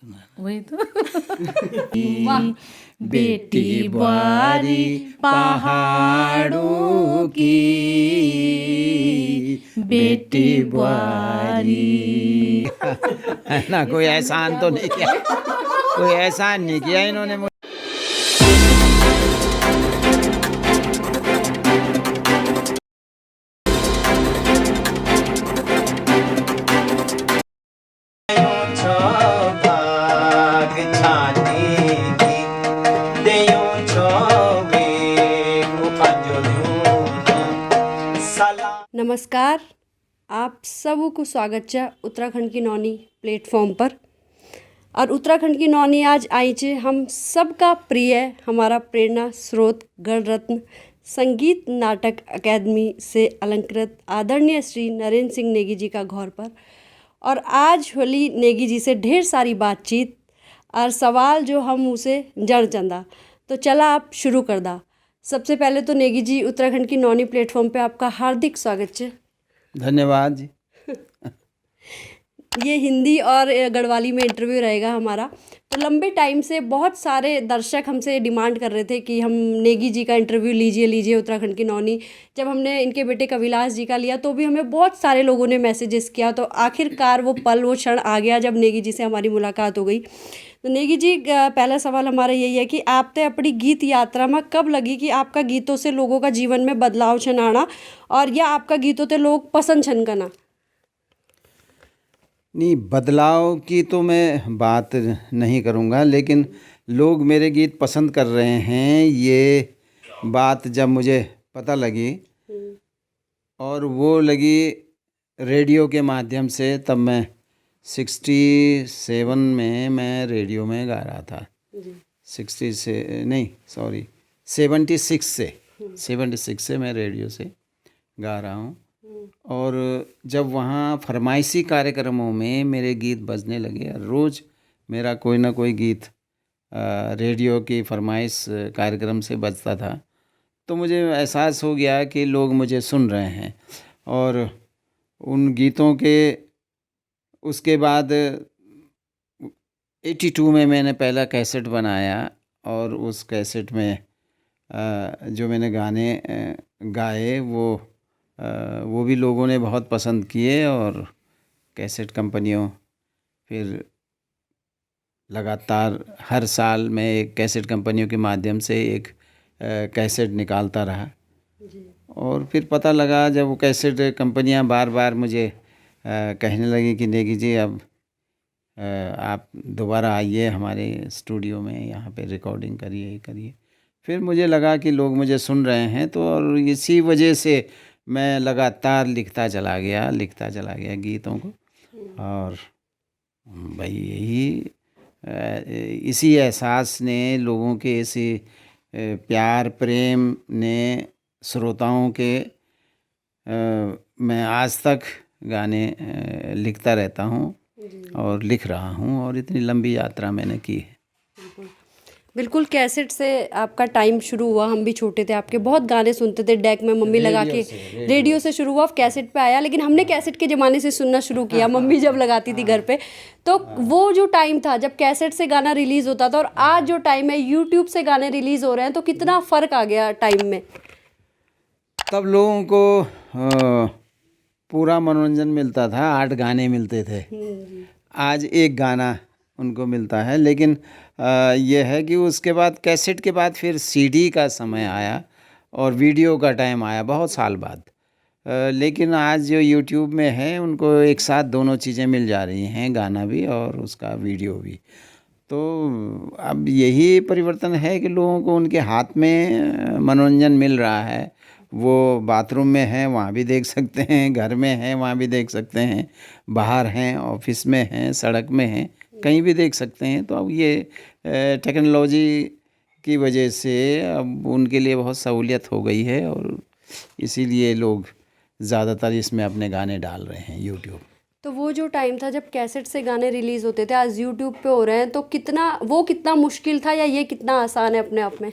वही तो। वाह। बेटी बारी पहाड़ों की, बेटी बारी। है ना, कोई एहसान तो नहीं किया, कोई एहसान नहीं किया इन्होंने मुझे। नमस्कार, आप सबको स्वागत है उत्तराखंड की नौनी प्लेटफॉर्म पर। और उत्तराखंड की नौनी आज आई छे हम सबका प्रिय, हमारा प्रेरणा स्रोत, गण रत्न संगीत नाटक अकादमी से अलंकृत आदरणीय श्री नरेंद्र सिंह नेगी जी का घर पर। और आज होली नेगी जी से ढेर सारी बातचीत और सवाल जो हम उसे जड़ चंदा। तो चला आप शुरू कर दा। सबसे पहले तो नेगी जी, उत्तराखंड की नौनी प्लेटफॉर्म पे आपका हार्दिक स्वागत है। धन्यवाद जी। ये हिंदी और गढ़वाली में इंटरव्यू रहेगा हमारा। तो लंबे टाइम से बहुत सारे दर्शक हमसे डिमांड कर रहे थे कि हम नेगी जी का इंटरव्यू लीजिए उत्तराखंड की नौनी। जब हमने इनके बेटे कविलास जी का लिया तो भी हमें बहुत सारे लोगों ने मैसेजेस किया। तो आखिरकार वो पल, वो क्षण आ गया जब नेगी जी से हमारी मुलाकात हो गई। तो नेगी जी, पहला सवाल हमारा यही है कि आपने अपनी गीत यात्रा में कब लगी कि आपका गीतों से लोगों का जीवन में बदलाव छन आना, और या आपका गीतों से लोग पसंद छन करना? नहीं, बदलाव की तो मैं बात नहीं करूँगा, लेकिन लोग मेरे गीत पसंद कर रहे हैं, ये बात जब मुझे पता लगी और वो लगी रेडियो के माध्यम से, तब मैं 67 में मैं रेडियो में गा रहा था। 60 से नहीं, सॉरी, 76 से मैं रेडियो से गा रहा हूँ। और जब वहाँ फरमाइशी कार्यक्रमों में मेरे गीत बजने लगे, रोज़ मेरा कोई ना कोई गीत रेडियो की फरमाइश कार्यक्रम से बजता था, तो मुझे एहसास हो गया कि लोग मुझे सुन रहे हैं। और उन गीतों के उसके बाद 82 में मैंने पहला कैसेट बनाया, और उस कैसेट में जो मैंने गाने गाए वो भी लोगों ने बहुत पसंद किए। और कैसेट कंपनियों फिर लगातार हर साल मैं एक कैसेट कंपनियों के माध्यम से एक कैसेट निकालता रहा। और फिर पता लगा, जब वो कैसेट कंपनियां बार बार मुझे कहने लगी कि नेगी जी, अब आप दोबारा आइए हमारे स्टूडियो में, यहाँ पे रिकॉर्डिंग करिए। फिर मुझे लगा कि लोग मुझे सुन रहे हैं, तो और इसी वजह से मैं लगातार लिखता चला गया गीतों को। और भाई यही इसी एहसास ने, लोगों के इसी प्यार प्रेम ने, श्रोताओं के, मैं आज तक गाने लिखता रहता हूँ और लिख रहा हूँ, और इतनी लंबी यात्रा मैंने की है। बिल्कुल, कैसेट से आपका टाइम शुरू हुआ। हम भी छोटे थे, आपके बहुत गाने सुनते थे डेक में, मम्मी लगा के। रेडियो से शुरू हुआ, कैसेट पे आया, लेकिन हमने कैसेट के ज़माने से सुनना शुरू किया, मम्मी जब लगाती थी घर पे। तो वो जो टाइम था जब कैसेट से गाना रिलीज़ होता था, और आज जो टाइम है यूट्यूब से गाने रिलीज़ हो रहे हैं, तो कितना फ़र्क आ गया टाइम में। तब लोगों को पूरा मनोरंजन मिलता था, 8 गाने मिलते थे। आज एक गाना उनको मिलता है। लेकिन यह है कि उसके बाद, कैसेट के बाद फिर सीडी का समय आया और वीडियो का टाइम आया बहुत साल बाद। लेकिन आज जो यूट्यूब में है, उनको एक साथ दोनों चीज़ें मिल जा रही हैं, गाना भी और उसका वीडियो भी। तो अब यही परिवर्तन है कि लोगों को उनके हाथ में मनोरंजन मिल रहा है। वो बाथरूम में हैं, वहाँ भी देख सकते हैं, घर में हैं, वहाँ भी देख सकते हैं, बाहर हैं, ऑफिस में हैं, सड़क में हैं, कहीं भी देख सकते हैं। तो अब ये टेक्नोलॉजी की वजह से अब उनके लिए बहुत सहूलियत हो गई है, और इसीलिए लोग ज़्यादातर इसमें अपने गाने डाल रहे हैं यूट्यूब। तो वो जो टाइम था जब कैसेट से गाने रिलीज़ होते थे, आज यूट्यूब पे हो रहे हैं, तो कितना मुश्किल था, या ये कितना आसान है अपने आप में?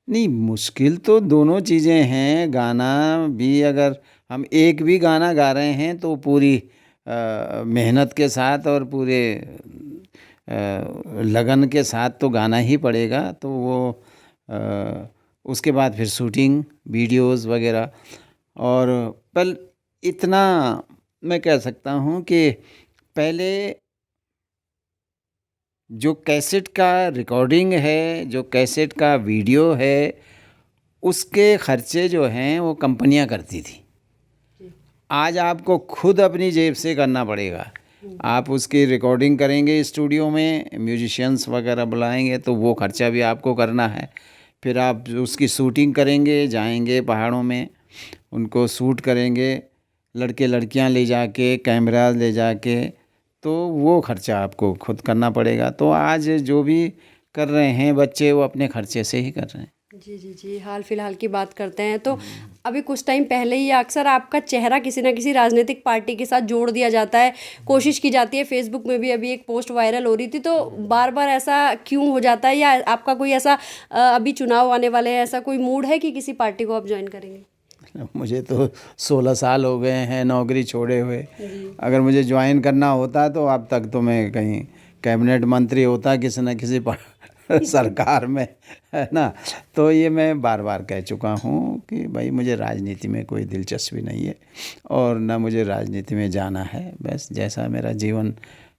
नहीं, मुश्किल तो दोनों चीज़ें हैं। गाना भी, अगर हम एक भी गाना गा रहे हैं तो पूरी मेहनत के साथ और पूरे लगन के साथ तो गाना ही पड़ेगा। तो वो उसके बाद फिर शूटिंग वीडियोस वगैरह। और पर इतना मैं कह सकता हूँ कि पहले जो कैसेट का रिकॉर्डिंग है, जो कैसेट का वीडियो है, उसके खर्चे जो हैं वो कंपनियां करती थी। आज आपको खुद अपनी जेब से करना पड़ेगा। आप उसकी रिकॉर्डिंग करेंगे स्टूडियो में, म्यूजिशियंस वगैरह बुलाएंगे तो वो खर्चा भी आपको करना है। फिर आप उसकी शूटिंग करेंगे, जाएंगे पहाड़ों में, उनको शूट करेंगे, लड़के लड़कियां ले जाके, कैमरा ले जाके, तो वो खर्चा आपको खुद करना पड़ेगा। तो आज जो भी कर रहे हैं बच्चे वो अपने खर्चे से ही कर रहे हैं। जी जी जी, हाल फिलहाल की बात करते हैं तो अभी कुछ टाइम पहले ही अक्सर आपका चेहरा किसी ना किसी राजनीतिक पार्टी के साथ जोड़ दिया जाता है, कोशिश की जाती है। फेसबुक में भी अभी एक पोस्ट वायरल हो रही थी, तो बार बार ऐसा क्यों हो जाता है, या आपका कोई ऐसा अभी चुनाव आने वाले हैं, ऐसा कोई मूड है कि किसी पार्टी को आप ज्वाइन करेंगे? मुझे तो 16 साल हो गए हैं नौकरी छोड़े हुए। अगर मुझे ज्वाइन करना होता तो अब तक तो मैं कहीं कैबिनेट मंत्री होता किसी न किसी सरकार में, है ना। तो ये मैं बार बार कह चुका हूँ कि भाई मुझे राजनीति में कोई दिलचस्पी नहीं है और ना मुझे राजनीति में जाना है। बस जैसा मेरा जीवन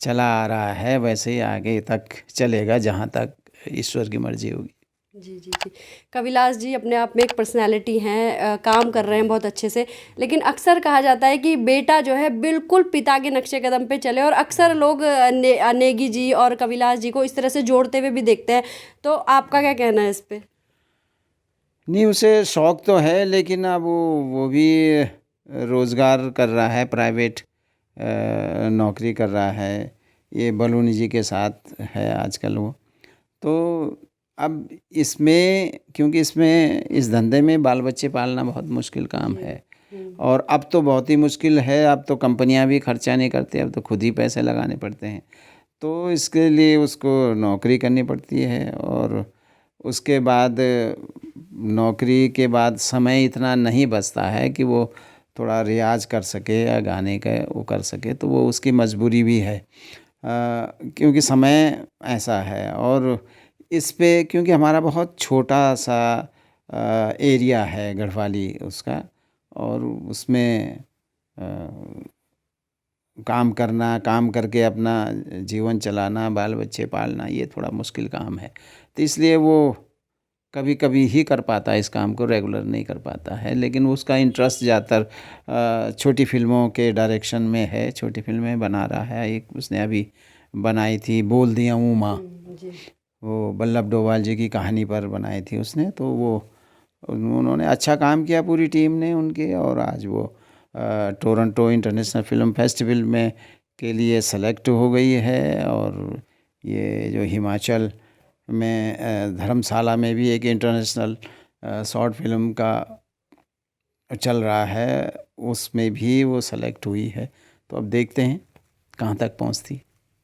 चला आ रहा है वैसे ही आगे तक चलेगा, जहाँ तक ईश्वर की मर्जी होगी। जी जी जी, कविलास जी अपने आप में एक पर्सनालिटी हैं, काम कर रहे हैं बहुत अच्छे से, लेकिन अक्सर कहा जाता है कि बेटा जो है बिल्कुल पिता के नक्शे कदम पे चले, और अक्सर लोग नेगी जी और कविलास जी को इस तरह से जोड़ते हुए भी देखते हैं। तो आपका क्या कहना है इस पे? नहीं, उसे शौक़ तो है, लेकिन अब वो भी रोज़गार कर रहा है, प्राइवेट नौकरी कर रहा है। ये बलूनी जी के साथ है आजकल वो। तो अब इसमें, क्योंकि इसमें इस धंधे में बाल बच्चे पालना बहुत मुश्किल काम है, और अब तो बहुत ही मुश्किल है। अब तो कंपनियां भी खर्चा नहीं करती, अब तो खुद ही पैसे लगाने पड़ते हैं। तो इसके लिए उसको नौकरी करनी पड़ती है, और उसके बाद नौकरी के बाद समय इतना नहीं बचता है कि वो थोड़ा रियाज़ कर सके या गाने का वो कर सके। तो वो उसकी मजबूरी भी है, क्योंकि समय ऐसा है। और इस पे क्योंकि हमारा बहुत छोटा सा एरिया है गढ़वाली उसका, और उसमें काम करना, काम करके अपना जीवन चलाना, बाल बच्चे पालना, ये थोड़ा मुश्किल काम है। तो इसलिए वो कभी कभी ही कर पाता है इस काम को, रेगुलर नहीं कर पाता है। लेकिन उसका इंटरेस्ट ज़्यादातर छोटी फिल्मों के डायरेक्शन में है। छोटी फिल्में बना रहा है। एक उसने अभी बनाई थी, बोल दिया हूँ माँ, जी वो बल्लभ डोभाल जी की कहानी पर बनाई थी उसने। तो वो उन्होंने अच्छा काम किया पूरी टीम ने उनके, और आज वो टोरंटो इंटरनेशनल फिल्म फेस्टिवल में के लिए सेलेक्ट हो गई है। और ये जो हिमाचल में धर्मशाला में भी एक इंटरनेशनल शॉर्ट फिल्म का चल रहा है, उसमें भी वो सेलेक्ट हुई है। तो अब देखते हैं कहाँ तक पहुँचती।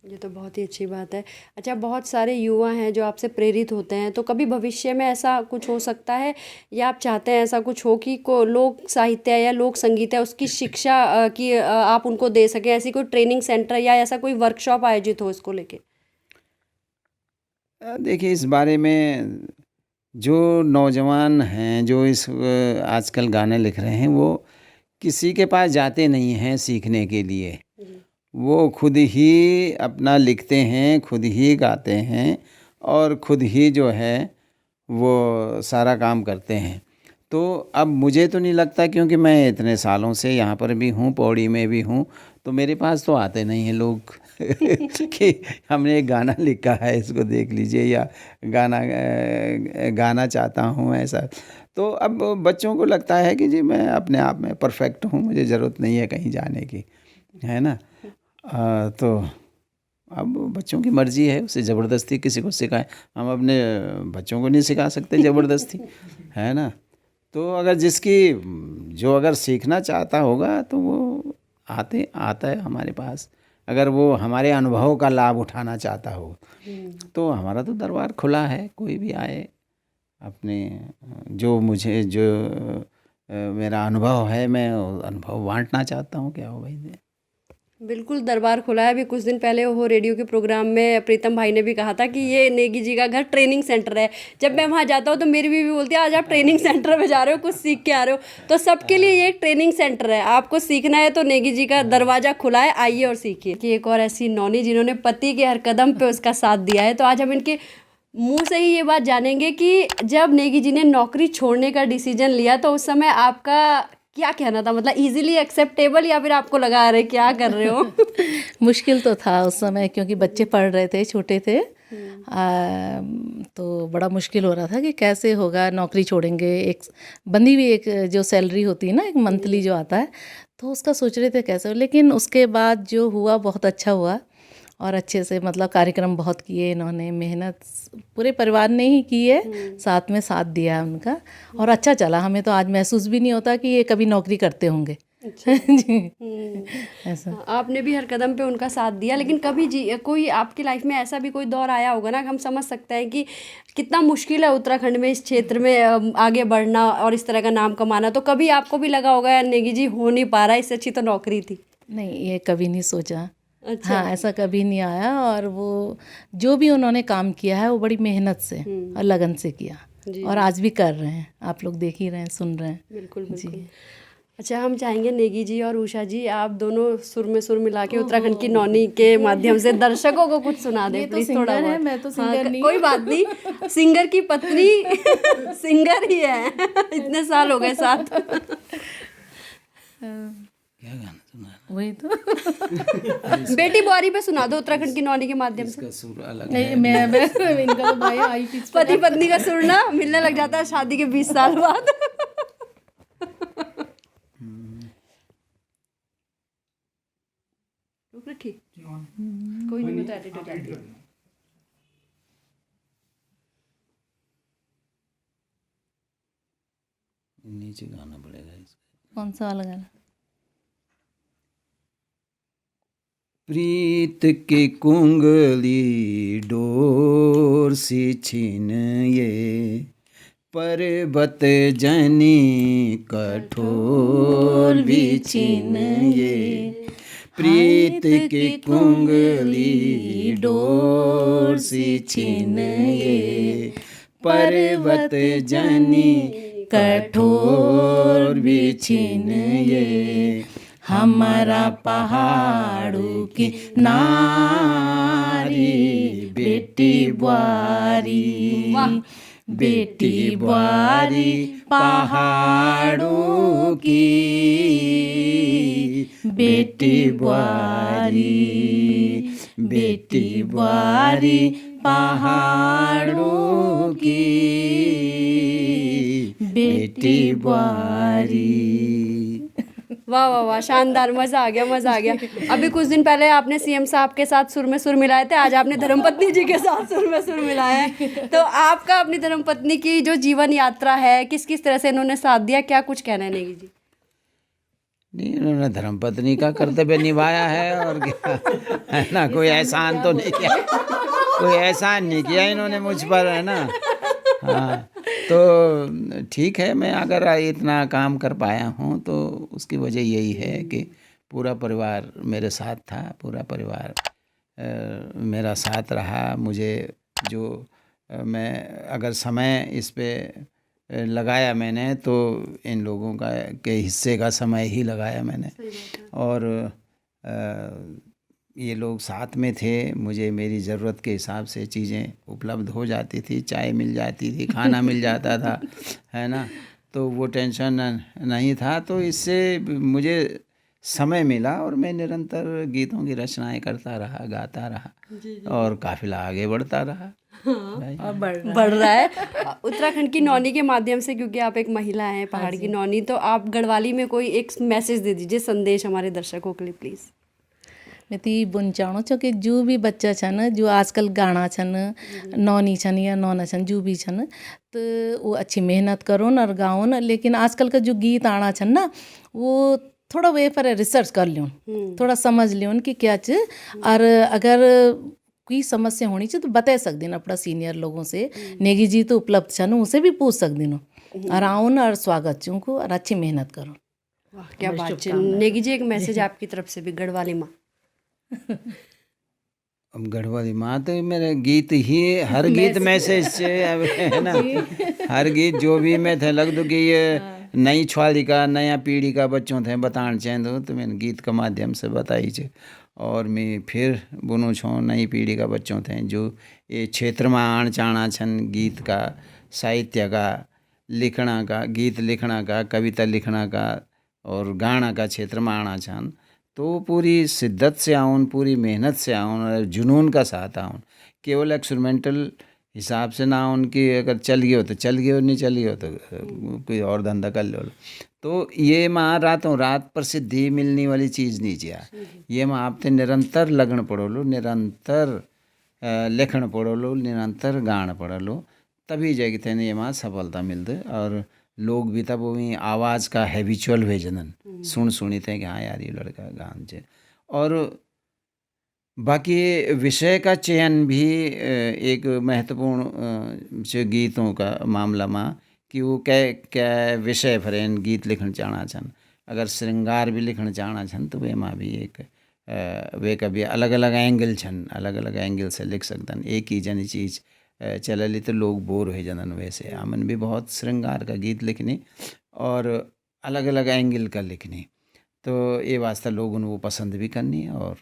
ये तो बहुत ही अच्छी बात है। अच्छा, बहुत सारे युवा हैं जो आपसे प्रेरित होते हैं, तो कभी भविष्य में ऐसा कुछ हो सकता है, या आप चाहते हैं ऐसा कुछ हो कि को लोक साहित्य या लोक संगीत है उसकी शिक्षा की आप उनको दे सकें, ऐसी कोई ट्रेनिंग सेंटर या ऐसा कोई वर्कशॉप आयोजित हो इसको लेके? देखिए, इस बारे में जो नौजवान हैं, जो इस आजकल गाने लिख रहे हैं, वो किसी के पास जाते नहीं हैं सीखने के लिए। वो खुद ही अपना लिखते हैं, खुद ही गाते हैं, और खुद ही जो है वो सारा काम करते हैं। तो अब मुझे तो नहीं लगता, क्योंकि मैं इतने सालों से यहाँ पर भी हूँ, पौड़ी में भी हूँ, तो मेरे पास तो आते नहीं हैं लोग कि हमने एक गाना लिखा है, इसको देख लीजिए, या गाना चाहता हूँ ऐसा। तो अब बच्चों को लगता है कि जी मैं अपने आप में परफेक्ट हूँ, मुझे ज़रूरत नहीं है कहीं जाने की, है ना। तो अब बच्चों की मर्ज़ी है, उसे ज़बरदस्ती किसी को सिखाएं। हम अपने बच्चों को नहीं सिखा सकते ज़बरदस्ती, है ना। तो अगर जो अगर सीखना चाहता होगा तो वो आता है हमारे पास। अगर वो हमारे अनुभव का लाभ उठाना चाहता हो तो हमारा तो दरबार खुला है, कोई भी आए अपने जो मेरा अनुभव है, मैं अनुभव बांटना चाहता हूँ। क्या हो भाई। बिल्कुल दरबार खुला है। अभी कुछ दिन पहले वो रेडियो के प्रोग्राम में प्रीतम भाई ने भी कहा था कि ये नेगी जी का घर ट्रेनिंग सेंटर है। जब मैं वहाँ जाता हूँ तो मेरी बीवी बोलती है आज आप ट्रेनिंग सेंटर में जा रहे हो, कुछ सीख के आ रहे हो। तो सबके लिए ये एक ट्रेनिंग सेंटर है। आपको सीखना है तो नेगी जी का दरवाजा खुला है, आइए और सीखिए। कि एक और ऐसी नौनी जिन्होंने पति के हर कदम पे उसका साथ दिया है। तो आज हम इनके मुंह से ही ये बात जानेंगे कि जब नेगी जी ने नौकरी छोड़ने का डिसीजन लिया तो उस समय आपका क्या कहना था? मतलब इजीली एक्सेप्टेबल या फिर आपको लगा रहे क्या कर रहे हो? मुश्किल तो था उस समय क्योंकि बच्चे पढ़ रहे थे, छोटे थे। तो बड़ा मुश्किल हो रहा था कि कैसे होगा, नौकरी छोड़ेंगे। एक बंधी हुई एक जो सैलरी होती है ना, एक मंथली जो आता है, तो उसका सोच रहे थे कैसे हो। लेकिन उसके बाद जो हुआ बहुत अच्छा हुआ और अच्छे से मतलब कार्यक्रम बहुत किए इन्होंने, मेहनत पूरे परिवार ने ही की है, साथ में साथ दिया उनका और अच्छा चला। हमें तो आज महसूस भी नहीं होता कि ये कभी नौकरी करते होंगे। जी ऐसा आपने भी हर कदम पे उनका साथ दिया। लेकिन कभी जी कोई आपकी लाइफ में ऐसा भी कोई दौर आया होगा ना, हम समझ सकते हैं कि कितना मुश्किल है उत्तराखंड में इस क्षेत्र में आगे बढ़ना और इस तरह का नाम कमाना। तो कभी आपको भी लगा होगा नेगी जी हो नहीं पा रहा, इससे अच्छी तो नौकरी थी? नहीं, ये कभी नहीं सोचा। अच्छा। हाँ, ऐसा कभी नहीं आया। और वो जो भी उन्होंने काम किया है वो बड़ी मेहनत से और लगन से किया और आज भी कर रहे हैं। आप लोग देख ही रहे हैं, सुन रहे हैं। बिल्कुल बिल्कुल। अच्छा, हम चाहेंगे नेगी जी और उषा जी आप दोनों सुर में सुर मिला के उत्तराखंड की नौनी के माध्यम से दर्शकों को कुछ सुना दें प्लीज, थोड़ा सिंगर है, बहुत। मैं तो सिंगर नहीं कोई बात नहीं, सिंगर की पत्नी सिंगर ही है। इतने साल हो गए साथ। क्या गाना सुना? वही तो बेटी बुआरी पे सुना दो उत्तराखंड की नौनी के माध्यम से। इसका सुर अलग नहीं, है। मैं इनका तो भाई आई पिच पे पति पत्नी का सुर ना मिलने लग जाता है शादी के 20 साल बाद। रुक रखी कोई नहीं, मैं तो एडिट हो जाती है। नीचे गाना पड़ेगा इसका। कौन सा वाला गाना? प्रीत की कुंगली डोर सी छीन ये, पर्वत जनी कठोर भी छीन ये। प्रीत की कुंगली डोर सी छीन ये, पर्वत जनी कठोर भी छीन ये। हमारा पहाड़ों की नारी बेटी बुआरी, बेटी बुआरी पहाड़ों की, बेटी बुआरी, बेटी बुआरी पहाड़ों की, बेटी बुआरी। वाह वाह वाह, शानदार, मजा आ गया, मजा आ गया। अभी कुछ दिन पहले आपने सीएम साहब के साथ सुर में सुर मिलाए थे, आज आपने धर्मपत्नी जी के साथ सुर में सुर मिलाया है। तो आपका अपनी धर्मपत्नी की जो जीवन यात्रा है, किस किस तरह से इन्होंने साथ दिया, क्या कुछ कहना है नेगी जी? नहीं, इन्होंने धर्मपत्नी का कर्तव्य निभाया है और क्या है ना, कोई एहसान तो नहीं किया, कोई एहसान नहीं किया इन्होंने मुझ पर, है ना। हाँ, तो ठीक है, मैं अगर इतना काम कर पाया हूँ तो उसकी वजह यही है कि पूरा परिवार मेरे साथ था, पूरा परिवार मेरा साथ रहा। मुझे जो मैं अगर समय इस पे लगाया मैंने तो इन लोगों का के हिस्से का समय ही लगाया मैंने। और ये लोग साथ में थे, मुझे मेरी ज़रूरत के हिसाब से चीज़ें उपलब्ध हो जाती थी, चाय मिल जाती थी, खाना मिल जाता था, है ना। तो वो टेंशन नहीं था। तो इससे मुझे समय मिला और मैं निरंतर गीतों की रचनाएं करता रहा, गाता रहा और काफिला आगे बढ़ता रहा। और बढ़ रहा है उत्तराखंड की नौनी के माध्यम से, क्योंकि आप एक महिला हैं, पहाड़ की नौनी। तो आप गढ़वाली में कोई एक मैसेज दे दीजिए, संदेश हमारे दर्शकों के लिए प्लीज़। मैं तो ये बोलना चाहूँ कि जो भी बच्चा छन जो आजकल गाना छन, नौनी छन या नौना छन, जो भी छन, तो वो अच्छी मेहनत करो और गाओ न। लेकिन आजकल का जो गीत आना छन ना, वो थोड़ा वे पर रिसर्च कर ल्योन, थोड़ा समझ ल्योन कि क्या चीज। और अगर कोई समस्या होनी चाहिए तो बता सकते ना अपना सीनियर लोगों से। नेगी जी तो उपलब्ध छन, उनसे भी पूछ सकते नो। और आओ न और स्वागत चूँ को और अच्छी मेहनत करो। वाह क्या बात है नेगी जी, एक मैसेज आपकी तरफ से भी गढ़वाली माँ। अब गढ़वाली माँ तो मेरे गीत ही हर गीत मैसेज से अब है ना, हर गीत जो भी मैं थे लग दो कि ये नई छुआली का नया पीढ़ी का बच्चों थे बतान चाहें तो मैंने गीत के माध्यम से बताई छे। और मैं फिर बोलूँ छो नई पीढ़ी का बच्चों थे जो ये क्षेत्र में आण चाणा छन, गीत का, साहित्य का, लिखना का, गीत लिखना का, कविता लिखना का और गाना का क्षेत्र में आना छन, तो पूरी शिद्दत से आउन, पूरी मेहनत से आउन और जुनून का साथ आउन। केवल एक्सपेरिमेंटल हिसाब से ना आउन कि अगर चल गयो तो चल गयो, नहीं चल गयो तो कोई और धंधा कर लो। तो ये माँ रातों रात प्रसिद्धि मिलने वाली चीज़ नहीं चाहिए। ये माँ आपते निरंतर लगन पड़ोलो, निरंतर लेखन पड़ोलो, निरंतर गान पड़ोलो, तभी जाके तेने ये माँ सफलता मिलते। और लोग भी तब वही आवाज़ का हैबिचुअल हुए जनन सुन सुनी थे कि हाँ यार ये लड़का गान चे। और बाकी विषय का चयन भी एक महत्वपूर्ण जो गीतों का मामला में कि वो क्या विषय फरेन गीत लिखना चाहना छन। अगर श्रृंगार भी लिखना चाहना छन तो वे माँ भी एक वे का भी अलग अलग एंगल छन, अलग अलग एंगल से लिख सकतन। एक ही जनी चीज़ चलली तो लोग बोर हो जनन। वैसे हमन भी बहुत श्रृंगार का गीत लिखने और अलग अलग एंगल का लिखने, तो ये वास्ते लोगों ने वो पसंद भी करनी और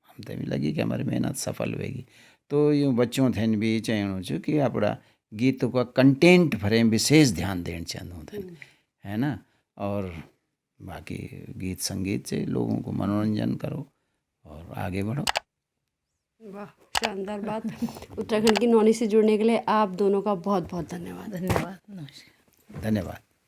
हम तो भी लगी कि हमारी मेहनत सफल होगी। तो यूँ बच्चों थे भी चाहूँ छू कि अपना गीतों का कंटेंट भरे विशेष ध्यान देना चाहूँ थे, है ना। और बाकी गीत संगीत से लोगों को मनोरंजन करो और आगे बढ़ो। वाह, शानदार बात। उत्तराखंड की नौनी से जुड़ने के लिए आप दोनों का बहुत बहुत धन्यवाद। धन्यवाद, नमस्कार। धन्यवाद।